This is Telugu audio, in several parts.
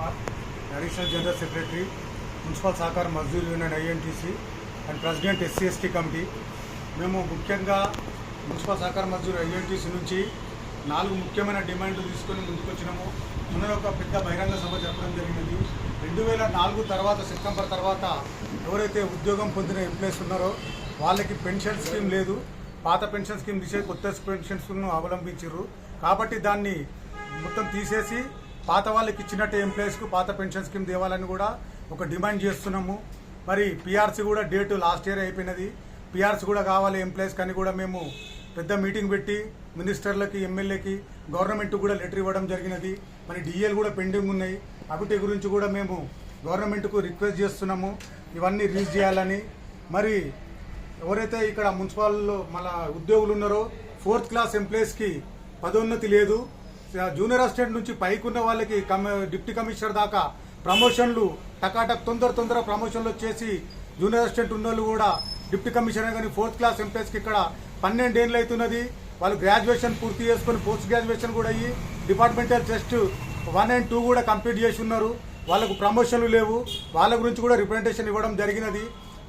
Kumar, additional general secretary, municipal సహకార మజ్దూర్ union INTUC and president SC/ST committee. మేము ముఖ్యంగా మున్సిపల్ సహకార మజ్దూర్ ఐఎన్టీసీ నుంచి 4 ముఖ్యమైన డిమాండ్లు తీసుకొని ముందుకు వచ్చినాము. మొన్న ఒక పెద్ద బహిరంగ సభ జరపడం జరిగినది. 2004 తర్వాత సెప్టెంబర్ తర్వాత ఎవరైతే ఉద్యోగం పొందిన ఎంప్లాయీస్ ఉన్నారో వాళ్ళకి పెన్షన్ స్కీమ్ లేదు. పాత పెన్షన్ స్కీమ్ తీసేసి కొత్త పెన్షన్ స్కీమ్ను అవలంబించారు. కాబట్టి దాన్ని మొత్తం తీసేసి పాత వాళ్ళకి ఇచ్చినట్టే ఎంప్లాయీస్కు పాత పెన్షన్ స్కీమ్ తేవాలని కూడా ఒక డిమాండ్ చేస్తున్నాము. మరి పిఆర్సీ కూడా డేటు లాస్ట్ ఇయర్ అయిపోయినది. పిఆర్సీ కూడా కావాలి ఎంప్లాయీస్ కానీ కూడా మేము పెద్ద మీటింగ్ పెట్టి మినిస్టర్లకి, ఎమ్మెల్యేకి, గవర్నమెంట్ కూడా లెటర్ ఇవ్వడం జరిగినది. మరి డిఎల్ కూడా పెండింగ్ ఉన్నాయి. అవిటి గురించి కూడా మేము గవర్నమెంట్కు రిక్వెస్ట్ చేస్తున్నాము ఇవన్నీ రిలీజ్ చేయాలని. మరి ఎవరైతే ఇక్కడ మున్సిపాల్లో మన ఉద్యోగులు ఉన్నారో 4th క్లాస్ ఎంప్లాయీస్కి పదోన్నతి లేదు. జూనియర్ అసిస్టెంట్ నుంచి పైకున్న వాళ్ళకి డిప్యూటీ కమిషనర్ దాకా ప్రమోషన్లు టకాటక్ తొందర ప్రమోషన్లు వచ్చేసి జూనియర్ అసిస్టెంట్ ఉన్న వాళ్ళు కూడా డిప్యూటీ కమిషనర్ కానీ 4th క్లాస్ ఎంప్లాయీస్కి ఇక్కడ 12 ఏళ్ళు అవుతున్నది. వాళ్ళు గ్రాడ్యుయేషన్ పూర్తి చేసుకొని పోస్ట్ గ్రాడ్యుయేషన్ కూడా అయ్యి డిపార్ట్మెంటల్ టెస్ట్ 1 and 2 కూడా కంప్లీట్ చేసి ఉన్నారు. వాళ్ళకు ప్రమోషన్లు లేవు. వాళ్ళ గురించి కూడా రిప్రజెంటేషన్ ఇవ్వడం జరిగినది.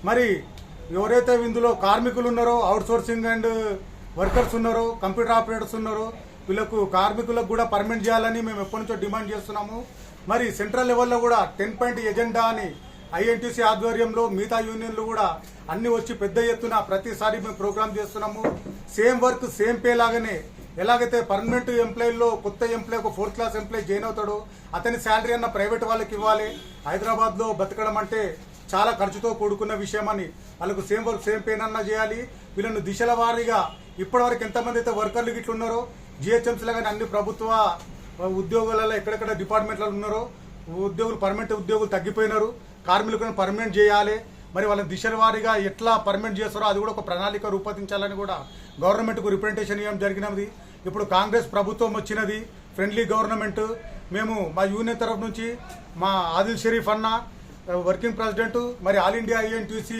మరి ఎవరైతే ఇందులో కార్మికులు ఉన్నారో, అవుట్ సోర్సింగ్ అండ్ వర్కర్స్ ఉన్నారో, కంప్యూటర్ ఆపరేటర్స్ ఉన్నారో, వీళ్ళకు కార్మికులకు కూడా పర్మనెంట్ చేయాలని మేము ఎప్పటి నుంచో డిమాండ్ చేస్తున్నాము. మరి సెంట్రల్ లెవెల్లో కూడా 10 పాయింట్ ఎజెండా అని ఐఎన్టీసీ ఆధ్వర్యంలో మిగతా యూనియన్లు కూడా అన్ని వచ్చి పెద్ద ఎత్తున ప్రతిసారి మేము ప్రోగ్రామ్ చేస్తున్నాము. సేమ్ వర్క్ సేమ్ పే లాగానే ఎలాగైతే పర్మనెంట్ ఎంప్లాయీలో కొత్త ఎంప్లాయీ ఒక 4th క్లాస్ ఎంప్లాయీ జాయిన్ అవుతాడో అతని శాలరీ అన్న ప్రైవేట్ వాళ్ళకి ఇవ్వాలి. హైదరాబాద్లో బతకడం అంటే చాలా ఖర్చుతో కూడుకున్న విషయం అని వాళ్ళకు సేమ్ వర్క్ సేమ్ పే అన్నా చేయాలి. వీళ్ళను దిశల వారీగా ఇప్పటివరకు ఎంతమంది అయితే వర్కర్లు గిట్లు ఉన్నారో GHMCలో కానీ అన్ని ప్రభుత్వ ఉద్యోగాలలో ఎక్కడెక్కడ డిపార్ట్మెంట్లలో ఉన్నారో ఉద్యోగులు పర్మనెంట్ ఉద్యోగులు తగ్గిపోయినారు. కార్మికులను పర్మనెంట్ చేయాలి. మరి వాళ్ళని దిశల వారీగా ఎట్లా పర్మనెంట్ చేస్తారో అది కూడా ఒక ప్రణాళిక రూపొందించాలని కూడా గవర్నమెంట్కు రిప్రజెంటేషన్ ఇవ్వడం జరిగినది. ఇప్పుడు కాంగ్రెస్ ప్రభుత్వం వచ్చినది, ఫ్రెండ్లీ గవర్నమెంట్. మేము మా యూనియన్ తరఫు నుంచి మా ఆదిల్ షరీఫ్ అన్న వర్కింగ్ ప్రెసిడెంట్, మరి all India INTC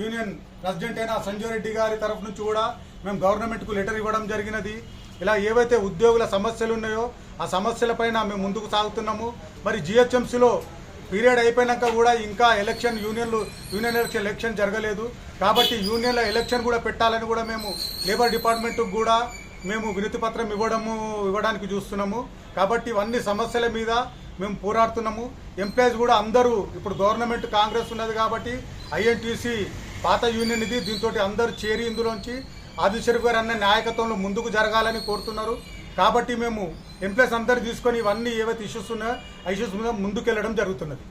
union president అయిన సంజయ్ రెడ్డి గారి తరఫు నుంచి కూడా మేము గవర్నమెంట్కు లెటర్ ఇవ్వడం జరిగినది. ఇలా ఏవైతే ఉద్యోగుల సమస్యలు ఉన్నాయో ఆ సమస్యలపైన మేము ముందుకు సాగుతున్నాము. మరి GHMCలో పీరియడ్ అయిపోయినాక కూడా ఇంకా యూనియన్ ఎలక్షన్ జరగలేదు. కాబట్టి యూనియన్ల ఎలక్షన్ కూడా పెట్టాలని కూడా మేము లేబర్ డిపార్ట్మెంట్కు కూడా మేము వినతి పత్రం ఇవ్వడానికి చూస్తున్నాము. కాబట్టి ఇవన్నీ సమస్యల మీద మేము పోరాడుతున్నాము. ఎంప్లాయీస్ కూడా అందరూ ఇప్పుడు గవర్నమెంట్ కాంగ్రెస్ ఉన్నది కాబట్టి INTC పాత యూనియన్ ఇది. దీంతో అందరూ చేరి ఇందులోంచి ఆదిల్ షరీఫ్ గారు అన్న నాయకత్వంలో ముందుకు జరగాలని కోరుతున్నారు. కాబట్టి మేము ఎంప్లాయీస్ అందరూ తీసుకొని ఇవన్నీ ఏవైతే ఇష్యూస్ ఉన్నాయో ఆ ఇష్యూస్ మీద ముందుకెళ్ళడం జరుగుతున్నది.